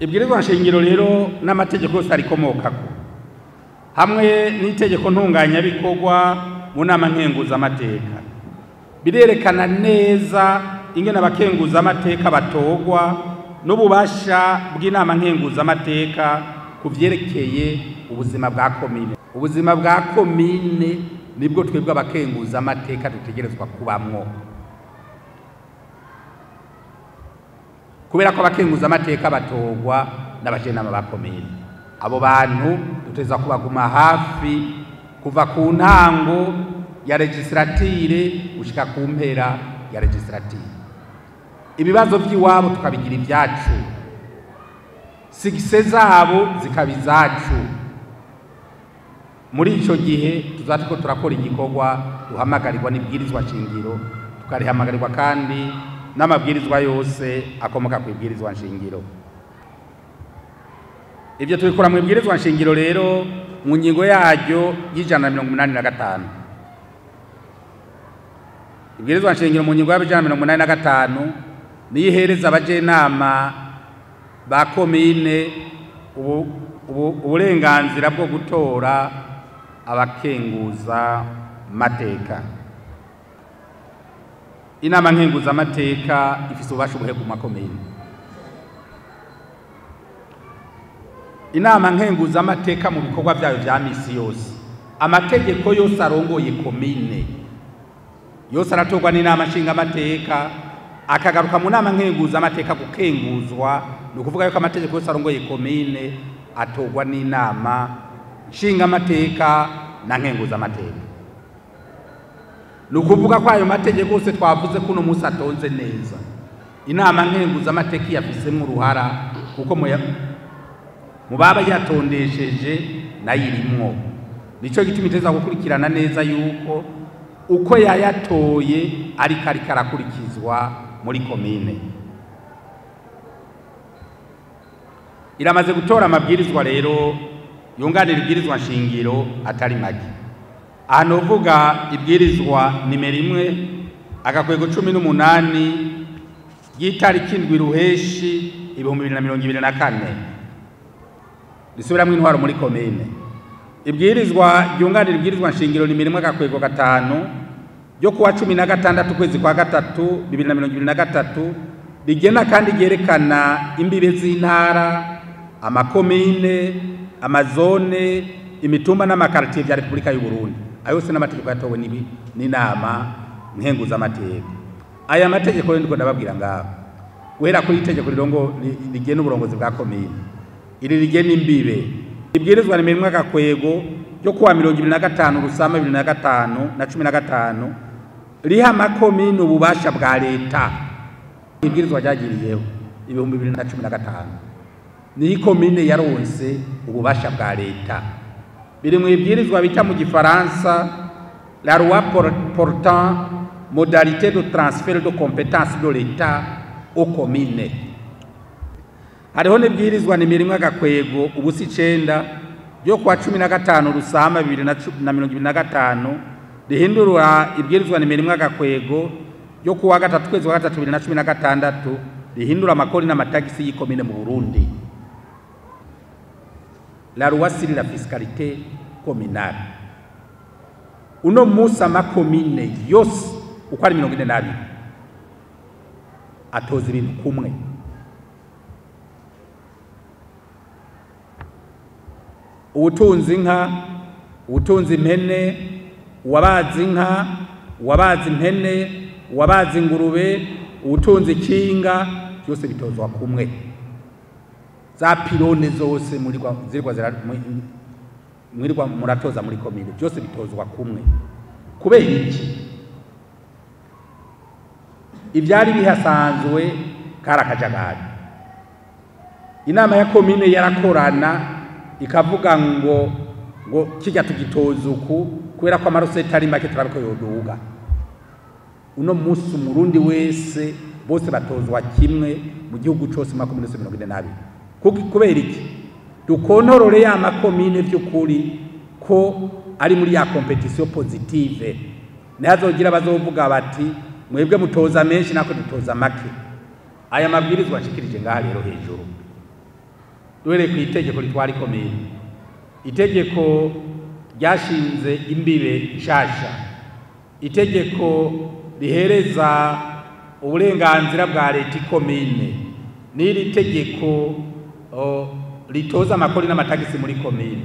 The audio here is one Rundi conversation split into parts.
Ibwirizwa nshingiro rero n'amategeko yose arikomokako hamwe n'itegeko ntunganya bikorwa mu nama nkenguza amateka birerekana neza ingene abakenguza amateka batogwa n'ububasha bw'inama nkenguza amateka kuvyerekeye ubuzima bwa komine. Ubuzima bwa komine nibwo twebwe abakenguza amateka dutegerezwa kubamwo, kubera ko abakenguza amateka batogwa n'abajenama ba komine. Abo bantu duteza kubaguma hafi kuva ku ntango ya legislature gushika ku mpera ya legislature. Ibibazo by'iwabo tukabigira ibyacu, sigise zabo zikabizacu. Muri ico gihe tuzatiko turakora igikorwa duhamagarirwa n'ibwirizwa nshingiro, tukarihamagarwa kandi n'amabwirizwa yose akomoka ku ibwirizwa nshingiro. Ibyo tubikora mu ibwirizwa nshingiro rero mu ngingo yaryo y'185. Ibwirizwa nshingiro mu ngingo ya 185 niyihereza abajenama ba komine uburenganzira bwo gutora abakenguza mateka. Inama nkenguza amateka ifise ububasha buhe ku makomine. Inama nkenguza amateka mu bikorwa byayo vya misi yose, amategeko yose arongoye komine yose aratogwa n'inama nshinga amateka, akagaruka mu nama nkenguza amateka gukenguzwa. Ni ukuvuga yuko amategeko yose arongoye komine atogwa n'inama nshinga amateka na nkenguza amateka. Ni ukuvuga ko ayo mategeko yose twavuze ko uno munsi atonze neza, inama nkenguza amateka yafisemo uruhara, kuko mu baba yatondesheje nayirimwo. Nico gituma iteza gukurikirana neza yuko uko yayatoye ariko arakurikizwa muri komine. Iramaze gutora amabwirizwa rero yunganira ibwirizwa nshingiro atari make. Aha novuga ibwirizwa nimero 1 agakwego 18 y'itariki 7 Ruheshi 2024 risubiramwo intwaro muri komine. Ibwirizwa yunganira ibwirizwa nshingiro nimero 1 agakwego 5 yo kuwa 16 kwezi kwa 3 2023 rigena kandi ryerekana imbibe z'intara, amakomine, amazone, imitumba n'amakartier vya Republika y'u Burundi. Ayo yose n'amategeko yatowe n'inama nkenguza amateka. Aya mategeko ndiko ndababwira ngaho guhera kuri itegeko rirongo rigena uburongozi bwa komine, iri rigena imbibe. Ibwirizwa nimero 1 agakwego yo kuwa 25 Rusama 2005 na 15 riha amakomine ububasha bwa leta. Ibwirizwa ryagiriyeho 2015 ni komine yaronse ububasha bwa leta. Biri mu ibwirizwa bita mu gifaransa la loi portant modalité de transfert de compétences de l'État aux communes. Hariho n'ibwirizwa nimero 1 agakwego ubusi 9 yo kwa 15 Rusama 2025 rihindura ibwirizwa nimero 1 agakwego yo kuwa 3 kwezi wa 3 2016 rihindura amakori n'amatagisi y'ikomine mu Burundi. La loi sur la fiscalité communale. Uno musa makomine yose uko ari 42 atoza ibintu kumwe. Ubutunzi inka, ubutunzi impene, wabazi inka, wabazi impene, wabazi ingurube, ubutunzi kinga, byose bitozwa kumwe. Za pilone zose murirwa muratoza muri komine byose bitozwa kumwe. Kubera iki? Ibyari bihasanzwe karakajagari. Inama ya komine yarakorana ikavuga ngo kijya tugitoza uku kubera ko amarosete ari make turabiko yoduga. Uno musi umurundi wese bose batozwa kimwe mu gihugu cyose makomine 42. Kubera iki? Dukontorore ya makomine by'ukuri ko ari muri ya competition positive. Nazogira bazovuga bati mwebwe mutoza menshi nako dutoza make. Aya mabwirizwa ashikirije ngaha rero hejuru duhereye ku itegeko ritwara ikomine. Itegeko ryashinze imbibe nshasha, itegeko rihereza uburenganzira bwa leta ikomine, n'iri tegeko ritoza amakori n'amatagisi muri komine.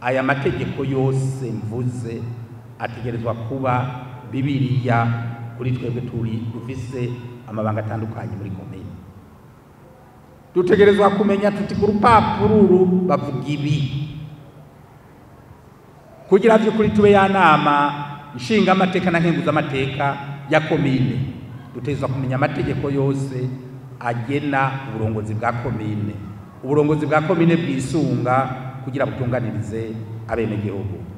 Aya mategeko yose mvuze ategerezwa kuba Bibiliya kuri twebwe dufise amabanga atandukanye muri komine. Dutegerezwa kumenya tuti ku rupapuro uru bavuga ibi, kugira vy'ukuri tube ya nama nshinga amateka na nkenguza amateka ya komine. Dutegerezwa kumenya amategeko yose agena uburongozi bwa komine, uburongozi bwa komine bwisunga kugira butunganirize abenegihugu.